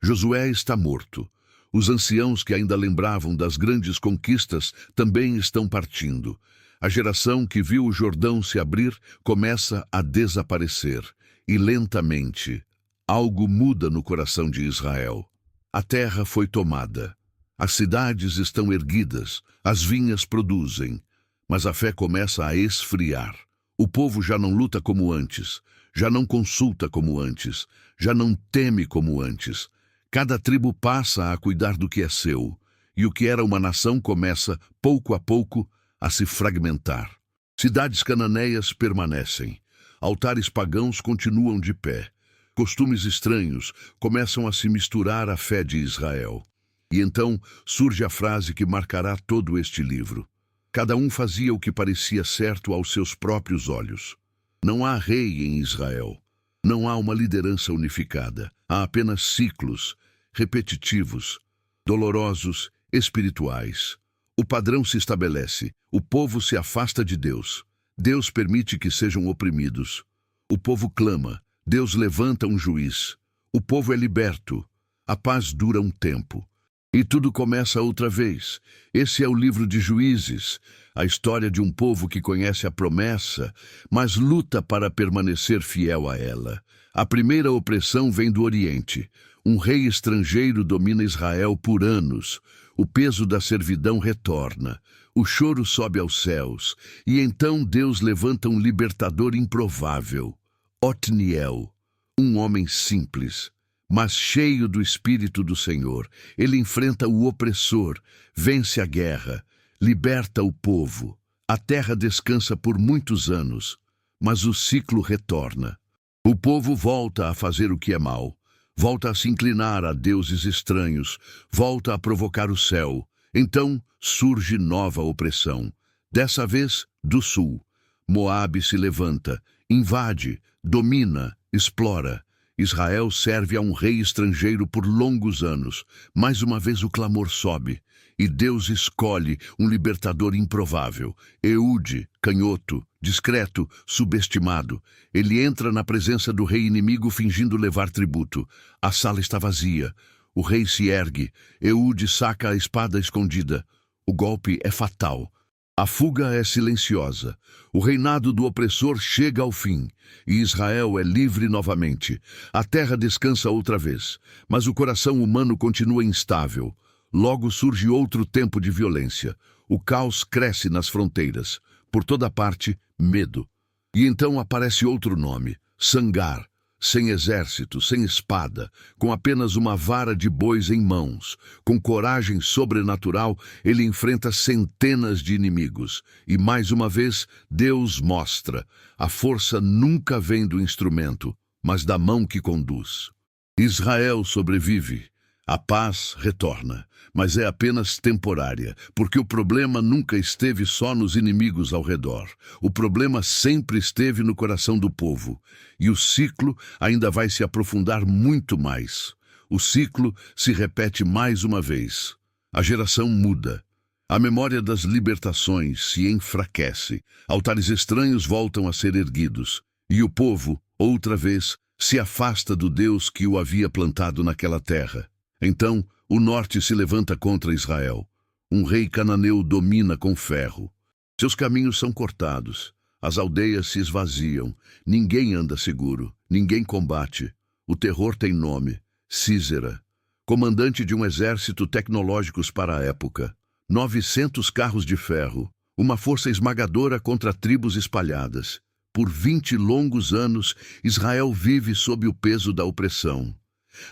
Josué está morto. Os anciãos que ainda lembravam das grandes conquistas também estão partindo. A geração que viu o Jordão se abrir começa a desaparecer. E lentamente, algo muda no coração de Israel. A terra foi tomada. As cidades estão erguidas, as vinhas produzem. Mas a fé começa a esfriar. O povo já não luta como antes, já não consulta como antes, já não teme como antes. Cada tribo passa a cuidar do que é seu, e o que era uma nação começa, pouco a pouco, a se fragmentar. Cidades cananeias permanecem, altares pagãos continuam de pé, costumes estranhos começam a se misturar à fé de Israel. E então surge a frase que marcará todo este livro. Cada um fazia o que parecia certo aos seus próprios olhos. Não há rei em Israel. Não há uma liderança unificada. Há apenas ciclos, repetitivos, dolorosos, espirituais. O padrão se estabelece. O povo se afasta de Deus. Deus permite que sejam oprimidos. O povo clama. Deus levanta um juiz. O povo é liberto. A paz dura um tempo. E tudo começa outra vez. Esse é o livro de Juízes, a história de um povo que conhece a promessa, mas luta para permanecer fiel a ela. A primeira opressão vem do Oriente. Um rei estrangeiro domina Israel por anos. O peso da servidão retorna. O choro sobe aos céus. E então Deus levanta um libertador improvável. Otniel, um homem simples, mas cheio do Espírito do Senhor. Ele enfrenta o opressor, vence a guerra, liberta o povo. A terra descansa por muitos anos, mas o ciclo retorna. O povo volta a fazer o que é mal, volta a se inclinar a deuses estranhos, volta a provocar o céu. Então surge nova opressão, dessa vez do sul. Moabe se levanta, invade, domina, explora. Israel serve a um rei estrangeiro por longos anos. Mais uma vez o clamor sobe, e Deus escolhe um libertador improvável. Eude, canhoto, discreto, subestimado. Ele entra na presença do rei inimigo fingindo levar tributo. A sala está vazia. O rei se ergue. Eude saca a espada escondida. O golpe é fatal. A fuga é silenciosa. O reinado do opressor chega ao fim, e Israel é livre novamente. A terra descansa outra vez, mas o coração humano continua instável. Logo surge outro tempo de violência. O caos cresce nas fronteiras. Por toda parte, medo. E então aparece outro nome, Sangar. Sem exército, sem espada, com apenas uma vara de bois em mãos. Com coragem sobrenatural, ele enfrenta centenas de inimigos. E mais uma vez, Deus mostra. A força nunca vem do instrumento, mas da mão que conduz. Israel sobrevive. A paz retorna, mas é apenas temporária, porque o problema nunca esteve só nos inimigos ao redor. O problema sempre esteve no coração do povo, e o ciclo ainda vai se aprofundar muito mais. O ciclo se repete mais uma vez. A geração muda. A memória das libertações se enfraquece. Altares estranhos voltam a ser erguidos, e o povo, outra vez, se afasta do Deus que o havia plantado naquela terra. Então, o norte se levanta contra Israel. Um rei cananeu domina com ferro. Seus caminhos são cortados. As aldeias se esvaziam. Ninguém anda seguro. Ninguém combate. O terror tem nome: Sísera. Comandante de um exército tecnológicos para a época. 900 carros de ferro. Uma força esmagadora contra tribos espalhadas. Por 20 longos anos, Israel vive sob o peso da opressão.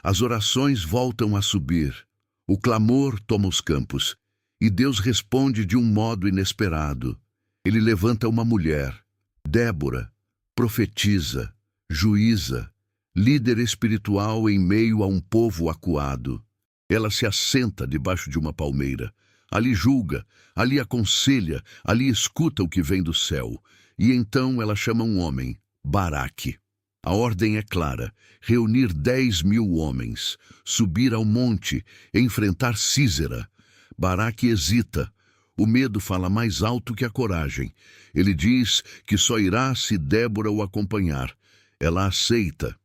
As orações voltam a subir. O clamor toma os campos. E Deus responde de um modo inesperado. Ele levanta uma mulher, Débora, profetiza, juíza, líder espiritual em meio a um povo acuado. Ela se assenta debaixo de uma palmeira. Ali julga, ali aconselha, ali escuta o que vem do céu. E então ela chama um homem, Baraque. A ordem é clara: reunir 10.000 homens, subir ao monte, enfrentar Sísera. Baraque hesita. O medo fala mais alto que a coragem. Ele diz que só irá se Débora o acompanhar. Ela aceita,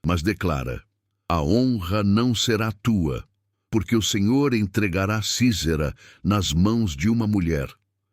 mas declara: A honra não será tua, porque o Senhor entregará Sísera nas mãos de uma mulher.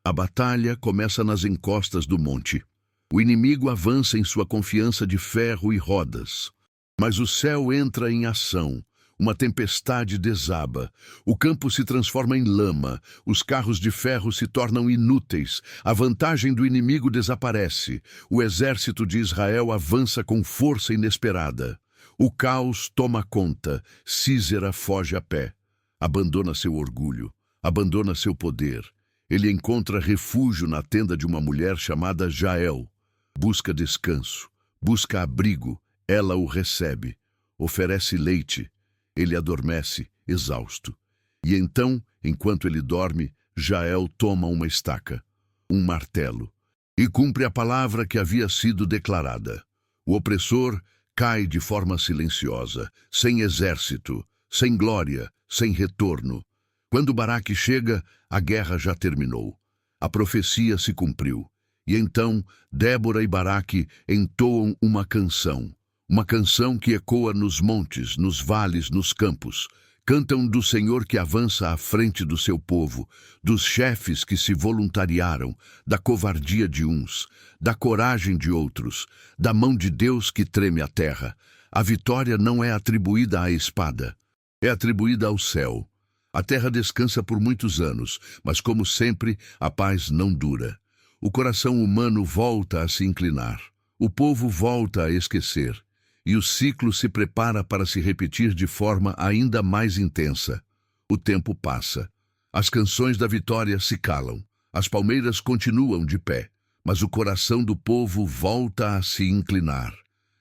A batalha começa nas encostas do monte. O inimigo avança em sua confiança de ferro e rodas. Mas o céu entra em ação. Uma tempestade desaba. O campo se transforma em lama. Os carros de ferro se tornam inúteis. A vantagem do inimigo desaparece. O exército de Israel avança com força inesperada. O caos toma conta. Sísera foge a pé. Abandona seu orgulho. Abandona seu poder. Ele encontra refúgio na tenda de uma mulher chamada Jael. Busca descanso. Busca abrigo. Ela o recebe. Oferece leite. Ele adormece, exausto. E então, enquanto ele dorme, Jael toma uma estaca, um martelo, e cumpre a palavra que havia sido declarada. O opressor cai de forma silenciosa, sem exército, sem glória, sem retorno. Quando Baraque chega, a guerra já terminou. A profecia se cumpriu. E então, Débora e Baraque entoam uma canção que ecoa nos montes, nos vales, nos campos. Cantam do Senhor que avança à frente do seu povo, dos chefes que se voluntariaram, da covardia de uns, da coragem de outros, da mão de Deus que treme a terra. A vitória não é atribuída à espada, é atribuída ao céu. A terra descansa por muitos anos, mas como sempre, a paz não dura. O coração humano volta a se inclinar. O povo volta a esquecer. E o ciclo se prepara para se repetir de forma ainda mais intensa. O tempo passa. As canções da vitória se calam. As palmeiras continuam de pé. Mas o coração do povo volta a se inclinar.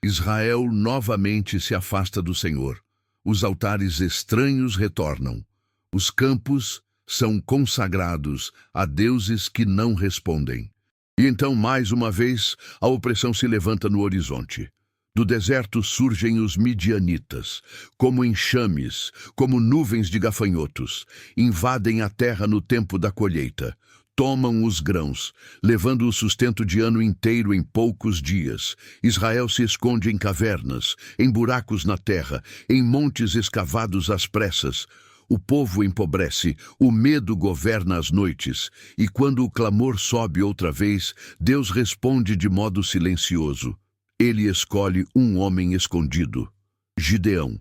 Israel novamente se afasta do Senhor. Os altares estranhos retornam. Os campos são consagrados a deuses que não respondem. E então, mais uma vez, a opressão se levanta no horizonte. Do deserto surgem os midianitas, como enxames, como nuvens de gafanhotos. Invadem a terra no tempo da colheita. Tomam os grãos, levando o sustento de ano inteiro em poucos dias. Israel se esconde em cavernas, em buracos na terra, em montes escavados às pressas. O povo empobrece, o medo governa as noites, e quando o clamor sobe outra vez, Deus responde de modo silencioso. Ele escolhe um homem escondido, Gideão,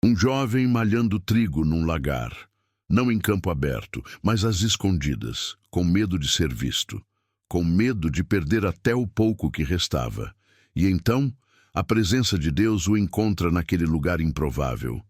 um jovem malhando trigo num lagar, não em campo aberto, mas às escondidas, com medo de ser visto, com medo de perder até o pouco que restava. E então, a presença de Deus o encontra naquele lugar improvável,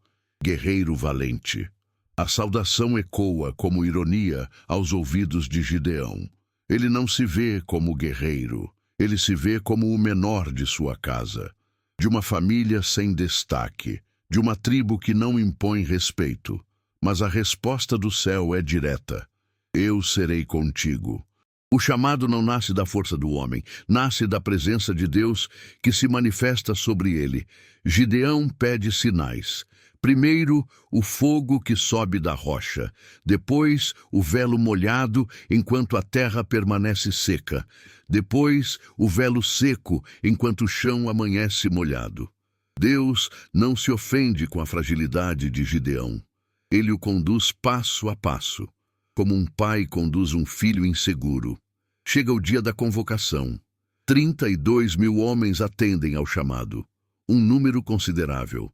guerreiro valente. A saudação ecoa como ironia aos ouvidos de Gideão. Ele não se vê como guerreiro. Ele se vê como o menor de sua casa, de uma família sem destaque, de uma tribo que não impõe respeito. Mas a resposta do céu é direta. Eu serei contigo. O chamado não nasce da força do homem, nasce da presença de Deus que se manifesta sobre ele. Gideão pede sinais. Primeiro, o fogo que sobe da rocha. Depois, o velo molhado enquanto a terra permanece seca. Depois, o velo seco enquanto o chão amanhece molhado. Deus não se ofende com a fragilidade de Gideão. Ele o conduz passo a passo, como um pai conduz um filho inseguro. Chega o dia da convocação. 32.000 homens atendem ao chamado. Um número considerável.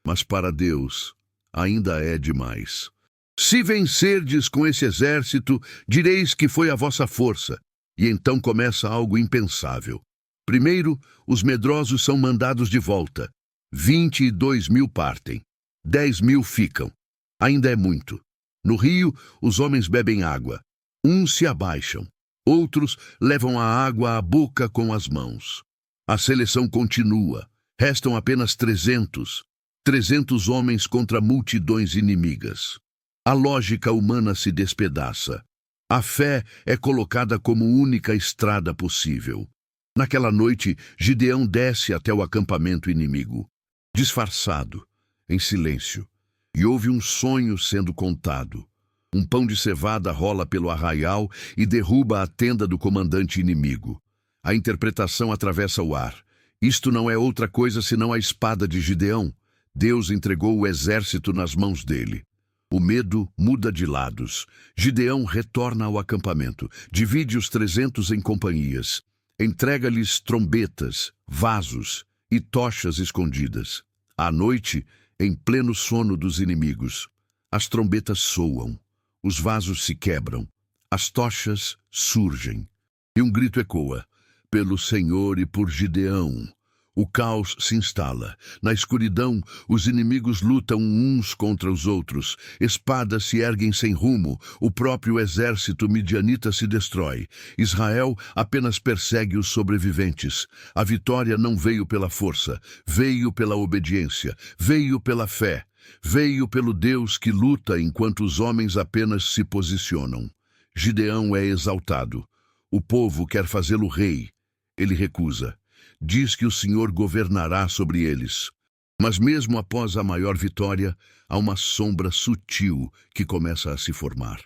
Mas para Deus, ainda é demais. Se vencerdes com esse exército, direis que foi a vossa força. E então começa algo impensável. Primeiro, os medrosos são mandados de volta. 22.000 partem. 10.000 ficam. Ainda é muito. No rio, os homens bebem água. Uns se abaixam. Outros levam a água à boca com as mãos. A seleção continua. Restam apenas 300. 300 homens contra multidões inimigas. A lógica humana se despedaça. A fé é colocada como única estrada possível. Naquela noite, Gideão desce até o acampamento inimigo, disfarçado, em silêncio, e ouve um sonho sendo contado. Um pão de cevada rola pelo arraial e derruba a tenda do comandante inimigo. A interpretação atravessa o ar. Isto não é outra coisa senão a espada de Gideão. Deus entregou o exército nas mãos dele. O medo muda de lados. Gideão retorna ao acampamento, divide os 300 em companhias, entrega-lhes trombetas, vasos e tochas escondidas. À noite, em pleno sono dos inimigos, as trombetas soam, os vasos se quebram, as tochas surgem, e um grito ecoa: pelo Senhor e por Gideão. O caos se instala. Na escuridão, os inimigos lutam uns contra os outros. Espadas se erguem sem rumo. O próprio exército midianita se destrói. Israel apenas persegue os sobreviventes. A vitória não veio pela força, veio pela obediência, veio pela fé, veio pelo Deus que luta enquanto os homens apenas se posicionam. Gideão é exaltado. O povo quer fazê-lo rei. Ele recusa. Diz que o Senhor governará sobre eles. Mas mesmo após a maior vitória, há uma sombra sutil que começa a se formar.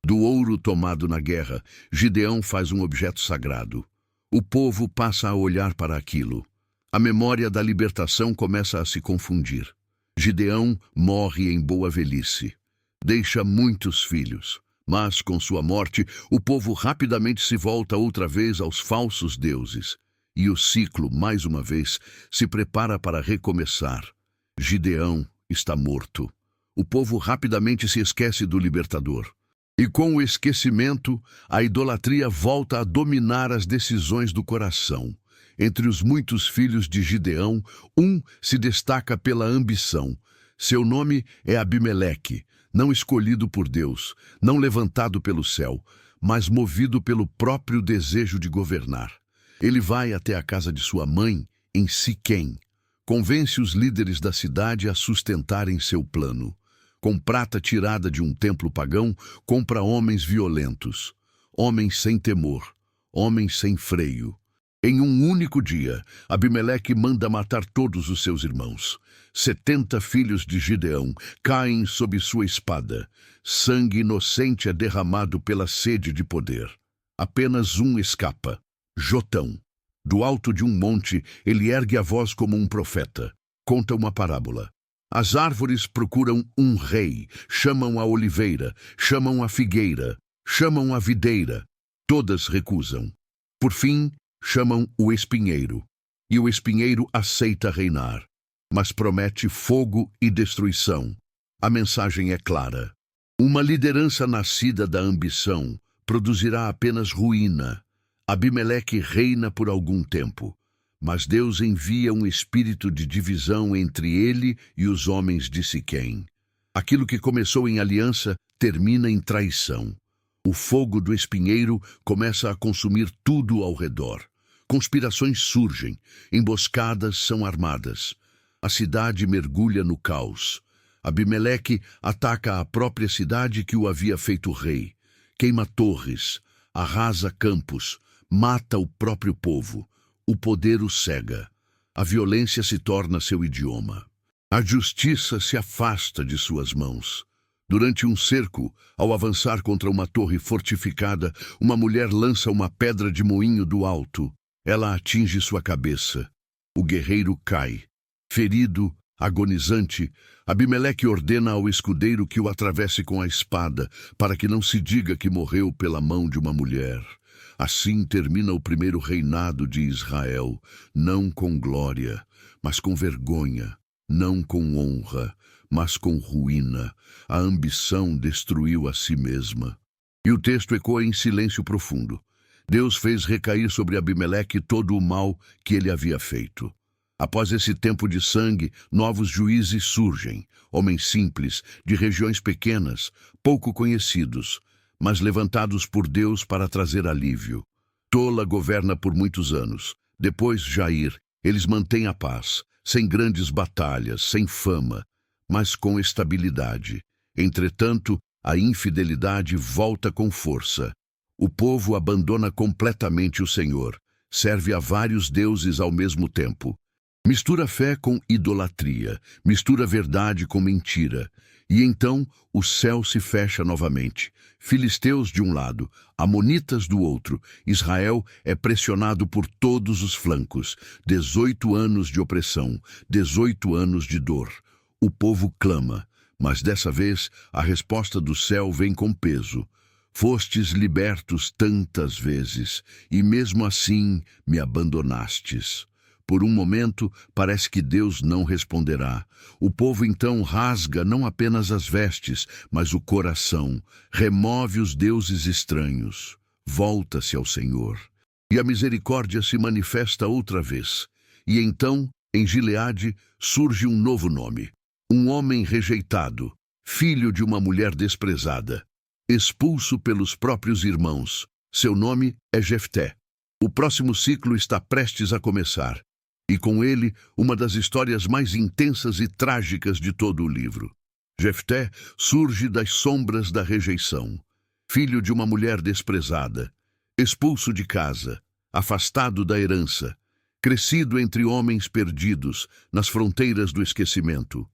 Do ouro tomado na guerra, Gideão faz um objeto sagrado. O povo passa a olhar para aquilo. A memória da libertação começa a se confundir. Gideão morre em boa velhice. Deixa muitos filhos. Mas, com sua morte, o povo rapidamente se volta outra vez aos falsos deuses. E o ciclo, mais uma vez, se prepara para recomeçar. Gideão está morto. O povo rapidamente se esquece do libertador. E com o esquecimento, a idolatria volta a dominar as decisões do coração. Entre os muitos filhos de Gideão, um se destaca pela ambição. Seu nome é Abimeleque, não escolhido por Deus, não levantado pelo céu, mas movido pelo próprio desejo de governar. Ele vai até a casa de sua mãe, em Siquém. Convence os líderes da cidade a sustentarem seu plano. Com prata tirada de um templo pagão, compra homens violentos, homens sem temor, homens sem freio. Em um único dia, Abimeleque manda matar todos os seus irmãos. 70 filhos de Gideão caem sob sua espada. Sangue inocente é derramado pela sede de poder. Apenas um escapa. Jotão. Do alto de um monte, ele ergue a voz como um profeta. Conta uma parábola. As árvores procuram um rei, chamam a oliveira, chamam a figueira, chamam a videira. Todas recusam. Por fim, chamam o espinheiro. E o espinheiro aceita reinar, mas promete fogo e destruição. A mensagem é clara. Uma liderança nascida da ambição produzirá apenas ruína. Abimeleque reina por algum tempo, mas Deus envia um espírito de divisão entre ele e os homens de Siquém. Aquilo que começou em aliança termina em traição. O fogo do espinheiro começa a consumir tudo ao redor. Conspirações surgem, emboscadas são armadas. A cidade mergulha no caos. Abimeleque ataca a própria cidade que o havia feito rei. Queima torres, arrasa campos, mata o próprio povo. O poder o cega. A violência se torna seu idioma. A justiça se afasta de suas mãos. Durante um cerco, ao avançar contra uma torre fortificada, uma mulher lança uma pedra de moinho do alto. Ela atinge sua cabeça. O guerreiro cai. Ferido, agonizante, Abimeleque ordena ao escudeiro que o atravesse com a espada, para que não se diga que morreu pela mão de uma mulher. Assim termina o primeiro reinado de Israel, não com glória, mas com vergonha, não com honra, mas com ruína. A ambição destruiu a si mesma. E o texto ecoa em silêncio profundo. Deus fez recair sobre Abimeleque todo o mal que ele havia feito. Após esse tempo de sangue, novos juízes surgem, homens simples, de regiões pequenas, pouco conhecidos, mas levantados por Deus para trazer alívio. Tola governa por muitos anos. Depois Jair, eles mantêm a paz, sem grandes batalhas, sem fama, mas com estabilidade. Entretanto, a infidelidade volta com força. O povo abandona completamente o Senhor, serve a vários deuses ao mesmo tempo. Mistura fé com idolatria, mistura verdade com mentira. E então o céu se fecha novamente. Filisteus de um lado, amonitas do outro. Israel é pressionado por todos os flancos. 18 anos de opressão, 18 anos de dor. O povo clama, mas dessa vez a resposta do céu vem com peso. Fostes libertos tantas vezes, e mesmo assim me abandonastes. Por um momento, parece que Deus não responderá. O povo então rasga não apenas as vestes, mas o coração, remove os deuses estranhos, volta-se ao Senhor. E a misericórdia se manifesta outra vez. E então, em Gileade, surge um novo nome. Um homem rejeitado, filho de uma mulher desprezada, expulso pelos próprios irmãos. Seu nome é Jefté. O próximo ciclo está prestes a começar. E com ele, uma das histórias mais intensas e trágicas de todo o livro. Jefté surge das sombras da rejeição, filho de uma mulher desprezada, expulso de casa, afastado da herança, crescido entre homens perdidos, nas fronteiras do esquecimento.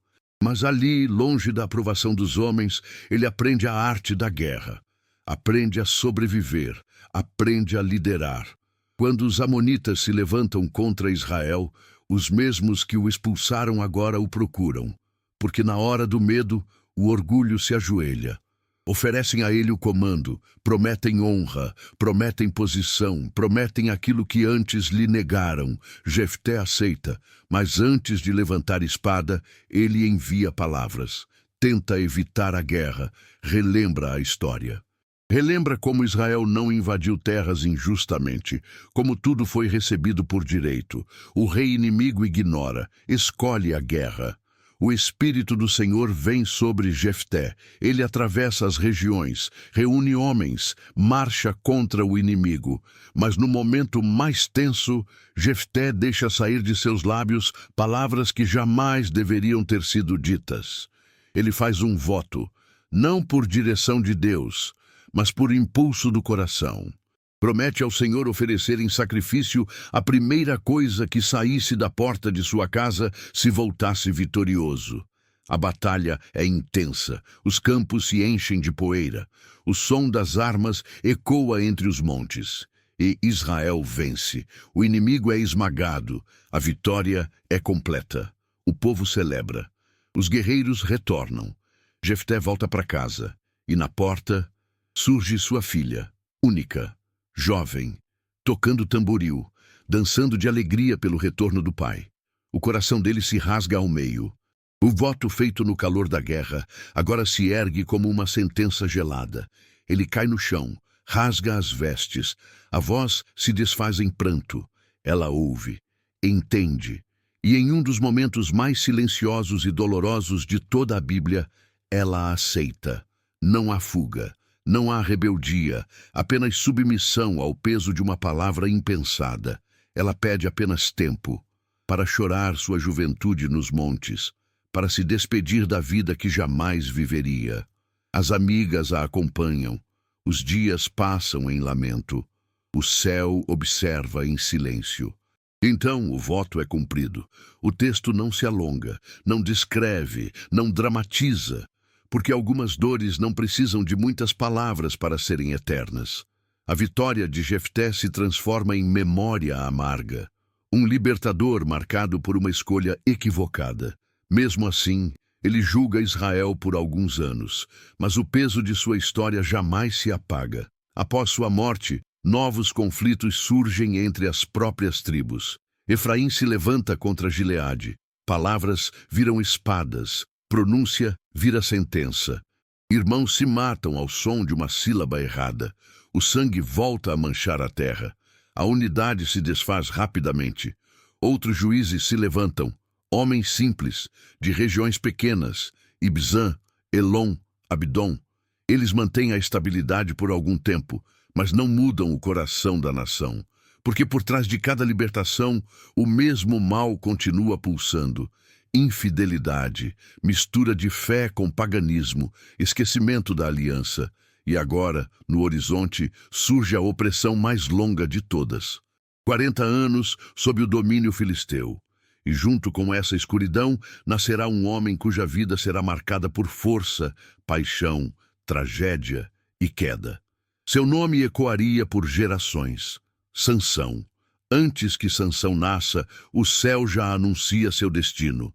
Mas ali, longe da aprovação dos homens, ele aprende a arte da guerra, aprende a sobreviver, aprende a liderar. Quando os amonitas se levantam contra Israel, os mesmos que o expulsaram agora o procuram, porque na hora do medo, o orgulho se ajoelha. Oferecem a ele o comando, prometem honra, prometem posição, prometem aquilo que antes lhe negaram. Jefté aceita, mas antes de levantar espada, ele envia palavras, tenta evitar a guerra, relembra a história. Relembra como Israel não invadiu terras injustamente, como tudo foi recebido por direito. O rei inimigo ignora, escolhe a guerra. O Espírito do Senhor vem sobre Jefté. Ele atravessa as regiões, reúne homens, marcha contra o inimigo. Mas no momento mais tenso, Jefté deixa sair de seus lábios palavras que jamais deveriam ter sido ditas. Ele faz um voto, não por direção de Deus, mas por impulso do coração. Promete ao Senhor oferecer em sacrifício a primeira coisa que saísse da porta de sua casa se voltasse vitorioso. A batalha é intensa, os campos se enchem de poeira, o som das armas ecoa entre os montes. E Israel vence, o inimigo é esmagado, a vitória é completa. O povo celebra, os guerreiros retornam. Jefté volta para casa, e na porta surge sua filha, única, jovem, tocando tamboril, dançando de alegria pelo retorno do pai. O coração dele se rasga ao meio. O voto feito no calor da guerra agora se ergue como uma sentença gelada. Ele cai no chão, rasga as vestes, a voz se desfaz em pranto. Ela ouve, entende, e em um dos momentos mais silenciosos e dolorosos de toda a Bíblia, ela aceita. Não há fuga. Não há rebeldia, apenas submissão ao peso de uma palavra impensada. Ela pede apenas tempo para chorar sua juventude nos montes, para se despedir da vida que jamais viveria. As amigas a acompanham, os dias passam em lamento, o céu observa em silêncio. Então o voto é cumprido. O texto não se alonga, não descreve, não dramatiza, porque algumas dores não precisam de muitas palavras para serem eternas. A vitória de Jefté se transforma em memória amarga, um libertador marcado por uma escolha equivocada. Mesmo assim, ele julga Israel por alguns anos, mas o peso de sua história jamais se apaga. Após sua morte, novos conflitos surgem entre as próprias tribos. Efraim se levanta contra Gileade. Palavras viram espadas. Pronúncia vira sentença. Irmãos se matam ao som de uma sílaba errada. O sangue volta a manchar a terra. A unidade se desfaz rapidamente. Outros juízes se levantam, homens simples, de regiões pequenas, Ibzã, Elon, Abdon. Eles mantêm a estabilidade por algum tempo, mas não mudam o coração da nação. Porque por trás de cada libertação, o mesmo mal continua pulsando. Infidelidade, mistura de fé com paganismo, esquecimento da aliança. E agora, no horizonte, surge a opressão mais longa de todas. 40 anos sob o domínio filisteu. E junto com essa escuridão, nascerá um homem cuja vida será marcada por força, paixão, tragédia e queda. Seu nome ecoaria por gerações. Sansão. Antes que Sansão nasça, o céu já anuncia seu destino.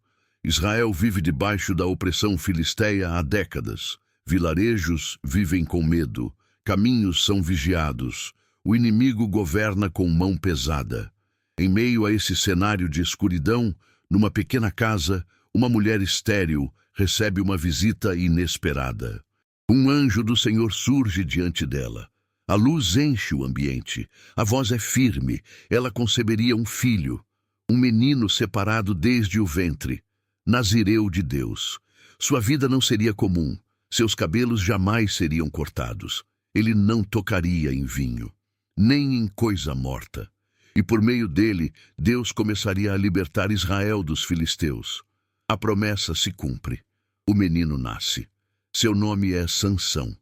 Israel vive debaixo da opressão filisteia há décadas. Vilarejos vivem com medo, caminhos são vigiados, o inimigo governa com mão pesada. Em meio a esse cenário de escuridão, numa pequena casa, uma mulher estéril recebe uma visita inesperada. Um anjo do Senhor surge diante dela. A luz enche o ambiente, a voz é firme, ela conceberia um filho, um menino separado desde o ventre, nazireu de Deus. Sua vida não seria comum, seus cabelos jamais seriam cortados. Ele não tocaria em vinho, nem em coisa morta. E por meio dele, Deus começaria a libertar Israel dos filisteus. A promessa se cumpre. O menino nasce. Seu nome é Sansão.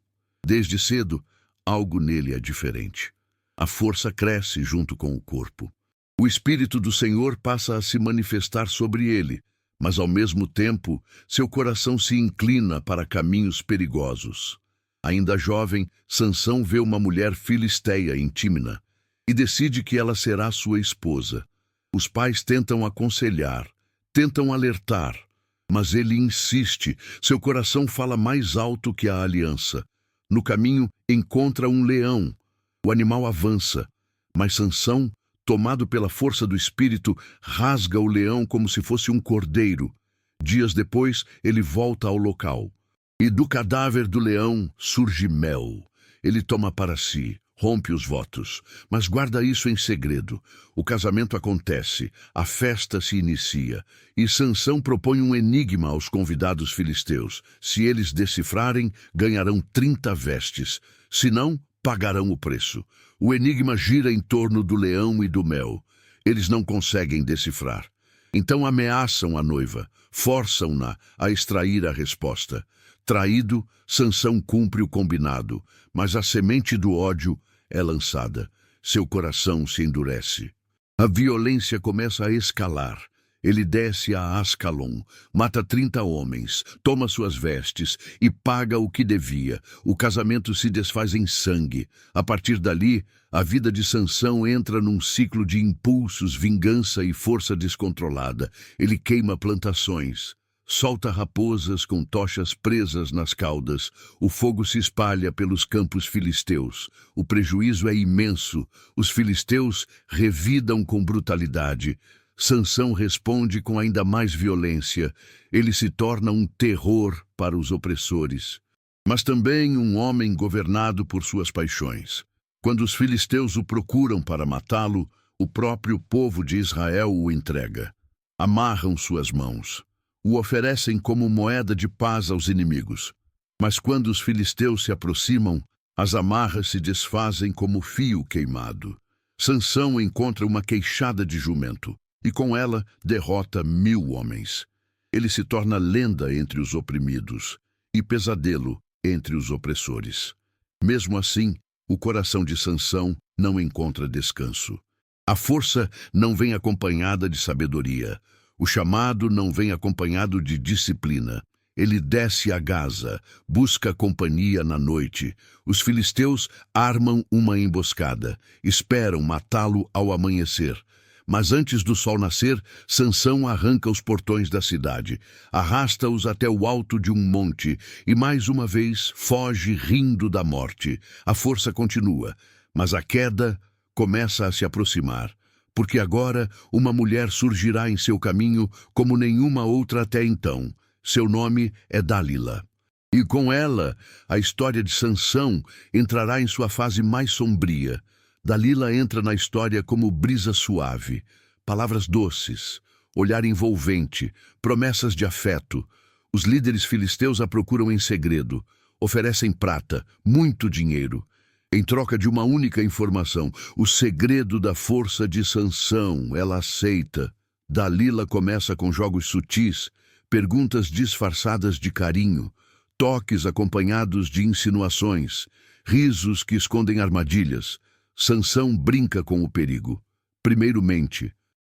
Desde cedo, algo nele é diferente. A força cresce junto com o corpo. O Espírito do Senhor passa a se manifestar sobre ele, mas ao mesmo tempo, seu coração se inclina para caminhos perigosos. Ainda jovem, Sansão vê uma mulher filisteia em Tímina e decide que ela será sua esposa. Os pais tentam aconselhar, tentam alertar, mas ele insiste, seu coração fala mais alto que a aliança. No caminho, encontra um leão. O animal avança, mas Sansão, tomado pela força do espírito, rasga o leão como se fosse um cordeiro. Dias depois, ele volta ao local. E do cadáver do leão surge mel. Ele toma para si, rompe os votos, mas guarda isso em segredo. O casamento acontece, a festa se inicia, e Sansão propõe um enigma aos convidados filisteus. Se eles decifrarem, ganharão 30 vestes. Se não, pagarão o preço. O enigma gira em torno do leão e do mel. Eles não conseguem decifrar. Então ameaçam a noiva, forçam-na a extrair a resposta. Traído, Sansão cumpre o combinado, mas a semente do ódio é lançada. Seu coração se endurece. A violência começa a escalar. Ele desce a Ascalon, mata 30 homens, toma suas vestes e paga o que devia. O casamento se desfaz em sangue. A partir dali, a vida de Sansão entra num ciclo de impulsos, vingança e força descontrolada. Ele queima plantações, solta raposas com tochas presas nas caudas. O fogo se espalha pelos campos filisteus. O prejuízo é imenso. Os filisteus revidam com brutalidade. Sansão responde com ainda mais violência. Ele se torna um terror para os opressores, mas também um homem governado por suas paixões. Quando os filisteus o procuram para matá-lo, o próprio povo de Israel o entrega. Amarram suas mãos. O oferecem como moeda de paz aos inimigos. Mas quando os filisteus se aproximam, as amarras se desfazem como fio queimado. Sansão encontra uma queixada de jumento e com ela derrota 1000 homens. Ele se torna lenda entre os oprimidos e pesadelo entre os opressores. Mesmo assim, o coração de Sansão não encontra descanso. A força não vem acompanhada de sabedoria. O chamado não vem acompanhado de disciplina. Ele desce a Gaza, busca companhia na noite. Os filisteus armam uma emboscada, esperam matá-lo ao amanhecer. Mas antes do sol nascer, Sansão arranca os portões da cidade, arrasta-os até o alto de um monte e mais uma vez foge rindo da morte. A força continua, mas a queda começa a se aproximar, porque agora uma mulher surgirá em seu caminho como nenhuma outra até então. Seu nome é Dalila. E com ela, a história de Sansão entrará em sua fase mais sombria. Dalila entra na história como brisa suave, palavras doces, olhar envolvente, promessas de afeto. Os líderes filisteus a procuram em segredo, oferecem prata, muito dinheiro, em troca de uma única informação, o segredo da força de Sansão. Ela aceita. Dalila começa com jogos sutis, perguntas disfarçadas de carinho, toques acompanhados de insinuações, risos que escondem armadilhas. Sansão brinca com o perigo. Primeiro mente,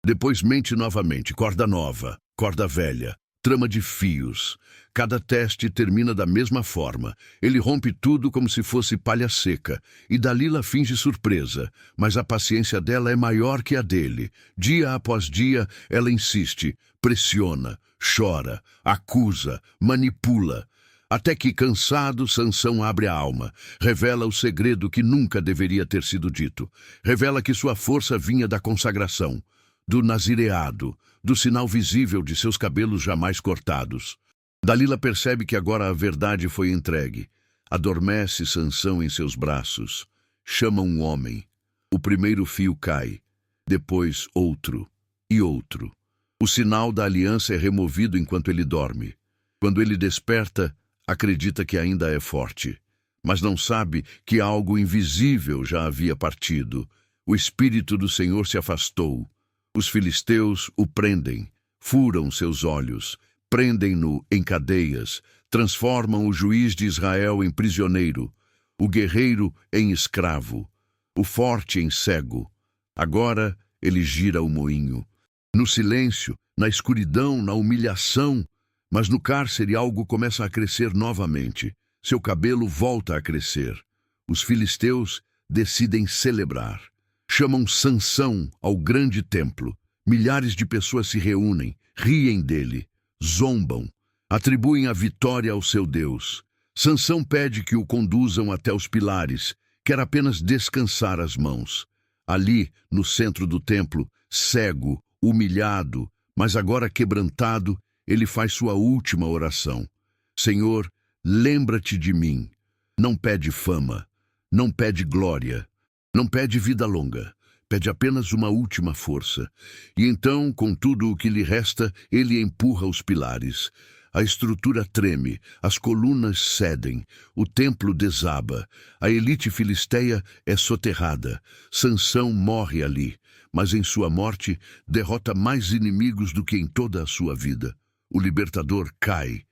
depois mente novamente, corda nova, corda velha, trama de fios. Cada teste termina da mesma forma. Ele rompe tudo como se fosse palha seca, e Dalila finge surpresa, mas a paciência dela é maior que a dele. Dia após dia, ela insiste, pressiona, chora, acusa, manipula, até que, cansado, Sansão abre a alma, revela o segredo que nunca deveria ter sido dito, revela que sua força vinha da consagração, do nazireado, do sinal visível de seus cabelos jamais cortados. Dalila percebe que agora a verdade foi entregue. Adormece Sansão em seus braços. Chama um homem. O primeiro fio cai, depois outro e outro. O sinal da aliança é removido enquanto ele dorme. Quando ele desperta, acredita que ainda é forte, mas não sabe que algo invisível já havia partido. O Espírito do Senhor se afastou. Os filisteus o prendem, furam seus olhos, prendem-no em cadeias, transformam o juiz de Israel em prisioneiro, o guerreiro em escravo, o forte em cego. Agora ele gira o moinho. No silêncio, na escuridão, na humilhação, mas no cárcere algo começa a crescer novamente. Seu cabelo volta a crescer. Os filisteus decidem celebrar. Chamam Sansão ao grande templo. Milhares de pessoas se reúnem, riem dele, zombam, atribuem a vitória ao seu Deus. Sansão pede que o conduzam até os pilares, quer apenas descansar as mãos. Ali, no centro do templo, cego, humilhado, mas agora quebrantado, ele faz sua última oração. Senhor, lembra-te de mim. Não pede fama, não pede glória, não pede vida longa. Pede apenas uma última força. E então, com tudo o que lhe resta, ele empurra os pilares. A estrutura treme, as colunas cedem, o templo desaba, a elite filisteia é soterrada. Sansão morre ali, mas em sua morte derrota mais inimigos do que em toda a sua vida. O libertador cai,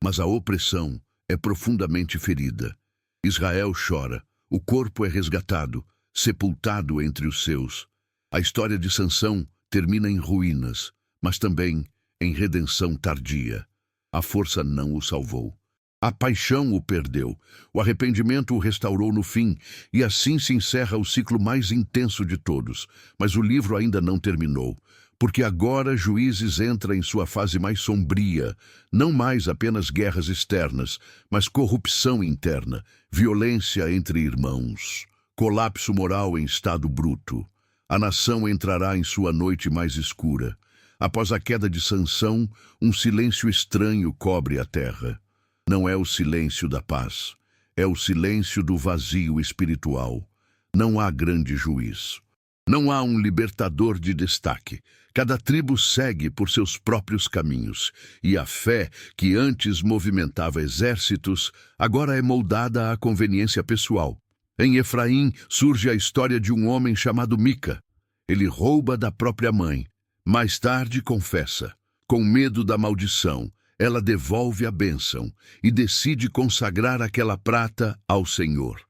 mas a opressão é profundamente ferida. Israel chora, o corpo é resgatado, sepultado entre os seus. A história de Sansão termina em ruínas, mas também em redenção tardia. A força não o salvou. A paixão o perdeu, o arrependimento o restaurou no fim, e assim se encerra o ciclo mais intenso de todos. Mas o livro ainda não terminou, porque agora Juízes entra em sua fase mais sombria, não mais apenas guerras externas, mas corrupção interna, violência entre irmãos, colapso moral em estado bruto. A nação entrará em sua noite mais escura. Após a queda de Sansão, um silêncio estranho cobre a terra. Não é o silêncio da paz, é o silêncio do vazio espiritual. Não há grande juiz. Não há um libertador de destaque. Cada tribo segue por seus próprios caminhos, e a fé, que antes movimentava exércitos, agora é moldada à conveniência pessoal. Em Efraim surge a história de um homem chamado Mica. Ele rouba da própria mãe. Mais tarde confessa. Com medo da maldição, ela devolve a bênção e decide consagrar aquela prata ao Senhor.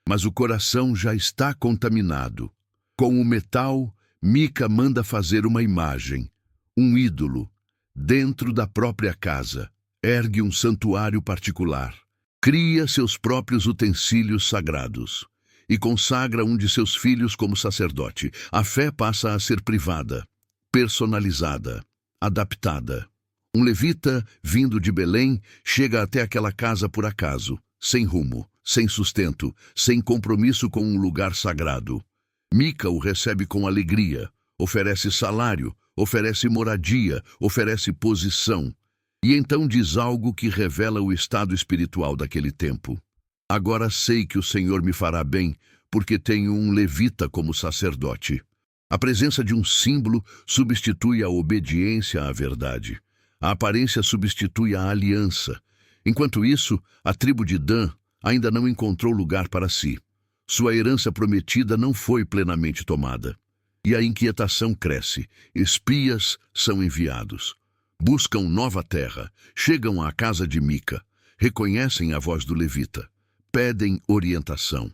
Mas o coração já está contaminado. Com o metal, Mica manda fazer uma imagem, um ídolo, dentro da própria casa. Ergue um santuário particular. Cria seus próprios utensílios sagrados e consagra um de seus filhos como sacerdote. A fé passa a ser privada, personalizada, adaptada. Um levita, vindo de Belém, chega até aquela casa por acaso, sem rumo, sem sustento, sem compromisso com um lugar sagrado. Mica o recebe com alegria, oferece salário, oferece moradia, oferece posição. E então diz algo que revela o estado espiritual daquele tempo. Agora sei que o Senhor me fará bem, porque tenho um levita como sacerdote. A presença de um símbolo substitui a obediência à verdade. A aparência substitui a aliança. Enquanto isso, a tribo de Dan ainda não encontrou lugar para si. Sua herança prometida não foi plenamente tomada. E a inquietação cresce. Espias são enviados. Buscam nova terra, chegam à casa de Mica, reconhecem a voz do levita, pedem orientação.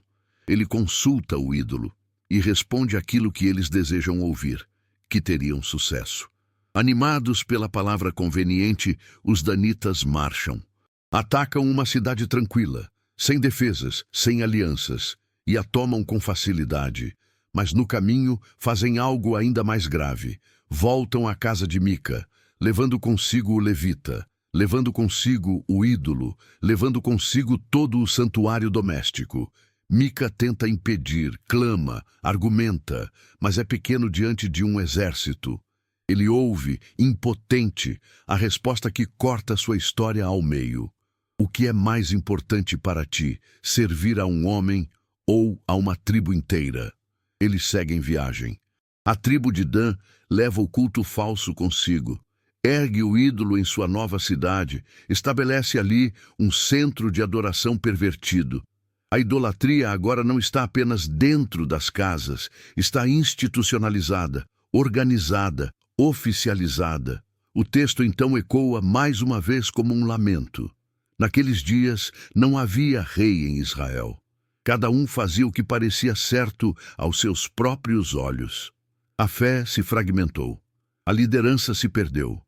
Ele consulta o ídolo e responde aquilo que eles desejam ouvir, que teriam sucesso. Animados pela palavra conveniente, os danitas marcham. Atacam uma cidade tranquila, sem defesas, sem alianças, e a tomam com facilidade. Mas no caminho fazem algo ainda mais grave. Voltam à casa de Mica, levando consigo o levita, levando consigo o ídolo, levando consigo todo o santuário doméstico. Mica tenta impedir, clama, argumenta, mas é pequeno diante de um exército. Ele ouve, impotente, a resposta que corta sua história ao meio. O que é mais importante para ti, servir a um homem ou a uma tribo inteira? Ele segue em viagem. A tribo de Dan leva o culto falso consigo. Ergue o ídolo em sua nova cidade, estabelece ali um centro de adoração pervertido. A idolatria agora não está apenas dentro das casas, está institucionalizada, organizada, oficializada. O texto então ecoa mais uma vez como um lamento. Naqueles dias não havia rei em Israel. Cada um fazia o que parecia certo aos seus próprios olhos. A fé se fragmentou. A liderança se perdeu.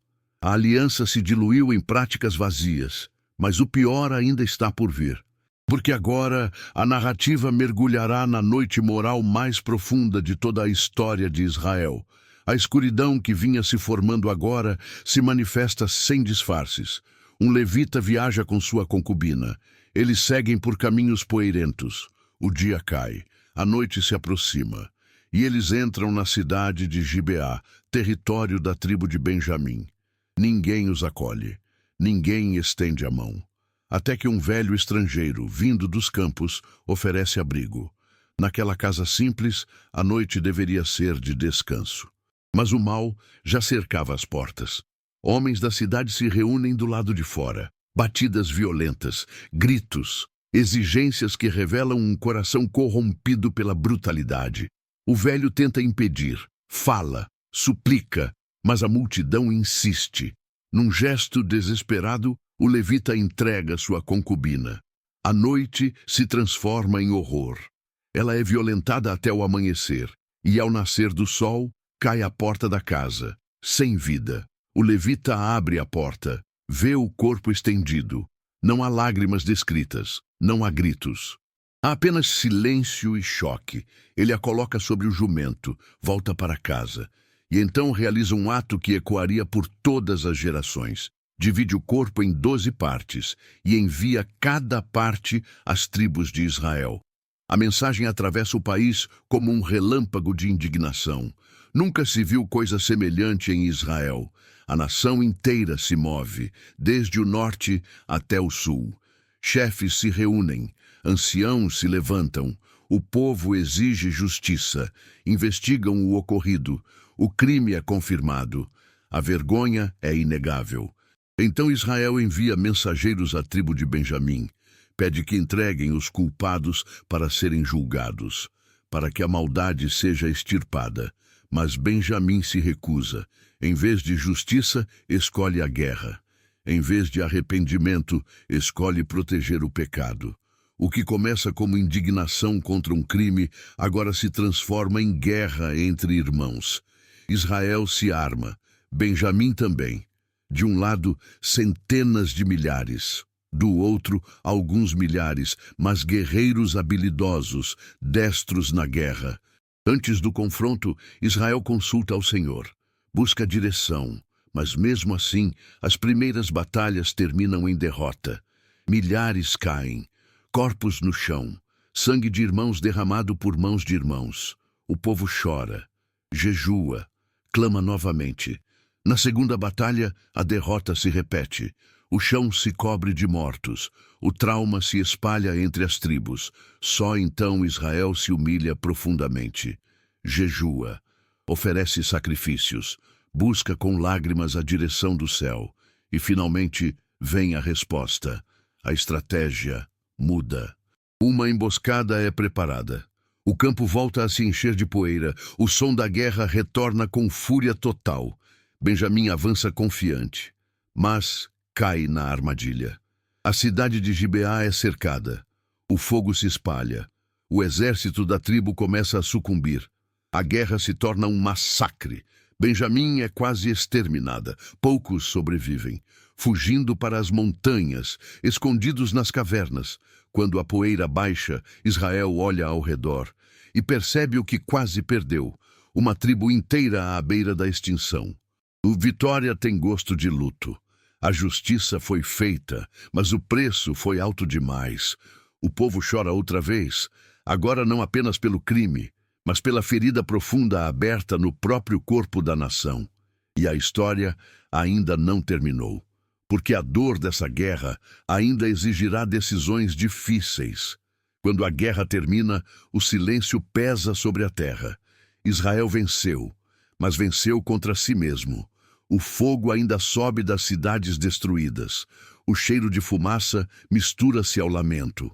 A aliança se diluiu em práticas vazias. Mas o pior ainda está por vir. Porque agora a narrativa mergulhará na noite moral mais profunda de toda a história de Israel. A escuridão que vinha se formando agora se manifesta sem disfarces. Um levita viaja com sua concubina. Eles seguem por caminhos poeirentos. O dia cai, a noite se aproxima. E eles entram na cidade de Gibeá, território da tribo de Benjamim. Ninguém os acolhe, ninguém estende a mão. Até que um velho estrangeiro, vindo dos campos, oferece abrigo. Naquela casa simples, a noite deveria ser de descanso. Mas o mal já cercava as portas. Homens da cidade se reúnem do lado de fora. Batidas violentas, gritos, exigências que revelam um coração corrompido pela brutalidade. O velho tenta impedir, fala, suplica, mas a multidão insiste. Num gesto desesperado, o levita entrega sua concubina. A noite se transforma em horror. Ela é violentada até o amanhecer, e ao nascer do sol, cai à porta da casa, sem vida. O levita abre a porta, vê o corpo estendido. Não há lágrimas descritas, não há gritos. Há apenas silêncio e choque. Ele a coloca sobre o jumento, volta para casa, e então realiza um ato que ecoaria por todas as gerações. Divide o corpo em 12 partes e envia cada parte às tribos de Israel. A mensagem atravessa o país como um relâmpago de indignação. Nunca se viu coisa semelhante em Israel. A nação inteira se move, desde o norte até o sul. Chefes se reúnem, anciãos se levantam, o povo exige justiça, investigam o ocorrido, o crime é confirmado, a vergonha é inegável. Então Israel envia mensageiros à tribo de Benjamim, pede que entreguem os culpados para serem julgados, para que a maldade seja extirpada. Mas Benjamim se recusa. Em vez de justiça, escolhe a guerra. Em vez de arrependimento, escolhe proteger o pecado. O que começa como indignação contra um crime, agora se transforma em guerra entre irmãos. Israel se arma, Benjamim também. De um lado, centenas de milhares. Do outro, alguns milhares, mas guerreiros habilidosos, destros na guerra. Antes do confronto, Israel consulta ao Senhor. Busca direção, mas mesmo assim, as primeiras batalhas terminam em derrota. Milhares caem, corpos no chão, sangue de irmãos derramado por mãos de irmãos. O povo chora, jejua, clama novamente. Na segunda batalha, a derrota se repete. O chão se cobre de mortos. O trauma se espalha entre as tribos. Só então Israel se humilha profundamente. Jejua, oferece sacrifícios, busca com lágrimas a direção do céu. E finalmente vem a resposta. A estratégia muda. Uma emboscada é preparada. O campo volta a se encher de poeira. O som da guerra retorna com fúria total. Benjamim avança confiante, mas cai na armadilha. A cidade de Gibeá é cercada. O fogo se espalha. O exército da tribo começa a sucumbir. A guerra se torna um massacre. Benjamim é quase exterminada. Poucos sobrevivem, fugindo para as montanhas, escondidos nas cavernas. Quando a poeira baixa, Israel olha ao redor e percebe o que quase perdeu: uma tribo inteira à beira da extinção. O vitória tem gosto de luto. A justiça foi feita, mas o preço foi alto demais. O povo chora outra vez, agora não apenas pelo crime, mas pela ferida profunda aberta no próprio corpo da nação. E a história ainda não terminou, porque a dor dessa guerra ainda exigirá decisões difíceis. Quando a guerra termina, o silêncio pesa sobre a terra. Israel venceu, mas venceu contra si mesmo. O fogo ainda sobe das cidades destruídas. O cheiro de fumaça mistura-se ao lamento.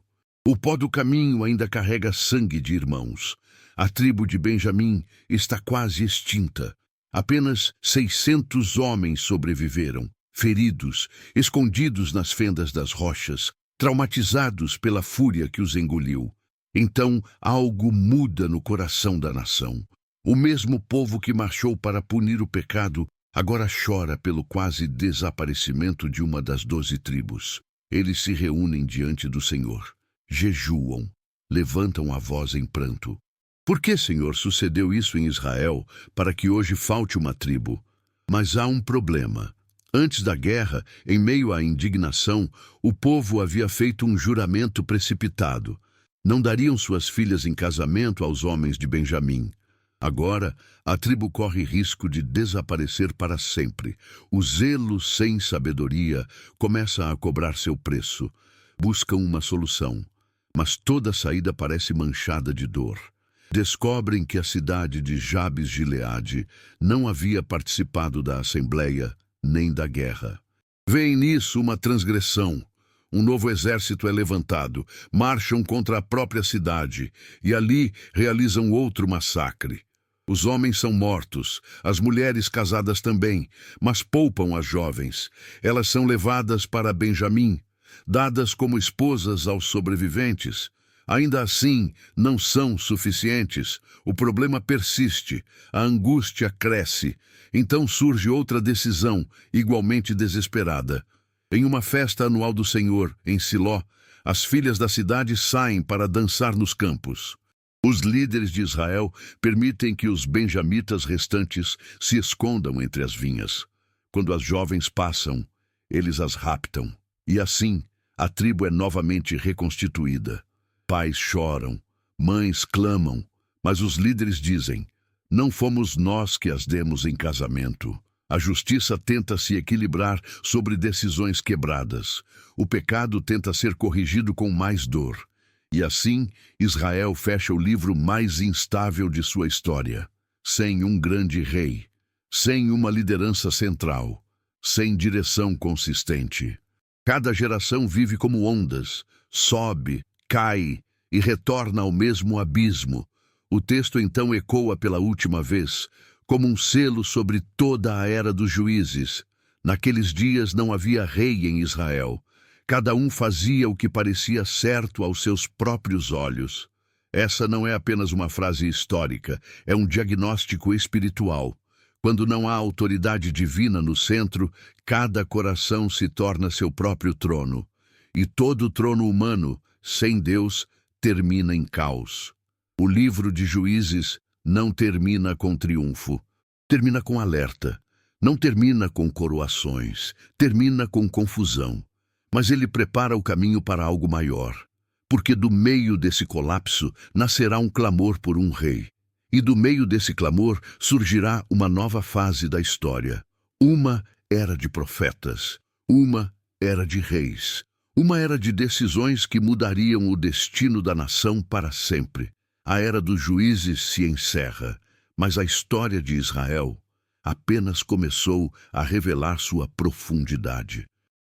O pó do caminho ainda carrega sangue de irmãos. A tribo de Benjamim está quase extinta. Apenas 600 homens sobreviveram, feridos, escondidos nas fendas das rochas, traumatizados pela fúria que os engoliu. Então algo muda no coração da nação. O mesmo povo que marchou para punir o pecado agora chora pelo quase desaparecimento de uma das 12 tribos. Eles se reúnem diante do Senhor, jejuam, levantam a voz em pranto. Por que, Senhor, sucedeu isso em Israel, para que hoje falte uma tribo? Mas há um problema. Antes da guerra, em meio à indignação, o povo havia feito um juramento precipitado. Não dariam suas filhas em casamento aos homens de Benjamim. Agora, a tribo corre risco de desaparecer para sempre. O zelo sem sabedoria começa a cobrar seu preço. Buscam uma solução, mas toda saída parece manchada de dor. Descobrem que a cidade de Jabes-Gileade não havia participado da assembleia nem da guerra. Veem nisso uma transgressão. Um novo exército é levantado, marcham contra a própria cidade e ali realizam outro massacre. Os homens são mortos, as mulheres casadas também, mas poupam as jovens. Elas são levadas para Benjamim, dadas como esposas aos sobreviventes. Ainda assim, não são suficientes. O problema persiste, a angústia cresce. Então surge outra decisão, igualmente desesperada. Em uma festa anual do Senhor, em Siló, as filhas da cidade saem para dançar nos campos. Os líderes de Israel permitem que os benjamitas restantes se escondam entre as vinhas. Quando as jovens passam, eles as raptam. E assim, a tribo é novamente reconstituída. Pais choram, mães clamam, mas os líderes dizem: não fomos nós que as demos em casamento. A justiça tenta se equilibrar sobre decisões quebradas. O pecado tenta ser corrigido com mais dor. E assim, Israel fecha o livro mais instável de sua história. Sem um grande rei, sem uma liderança central, sem direção consistente. Cada geração vive como ondas, sobe, cai e retorna ao mesmo abismo. O texto então ecoa pela última vez, como um selo sobre toda a era dos juízes. Naqueles dias não havia rei em Israel. Cada um fazia o que parecia certo aos seus próprios olhos. Essa não é apenas uma frase histórica, é um diagnóstico espiritual. Quando não há autoridade divina no centro, cada coração se torna seu próprio trono. E todo trono humano, sem Deus, termina em caos. O livro de Juízes não termina com triunfo, termina com alerta. Não termina com coroações, termina com confusão. Mas ele prepara o caminho para algo maior, porque do meio desse colapso nascerá um clamor por um rei. E do meio desse clamor surgirá uma nova fase da história. Uma era de profetas, uma era de reis, uma era de decisões que mudariam o destino da nação para sempre. A era dos juízes se encerra, mas a história de Israel apenas começou a revelar sua profundidade.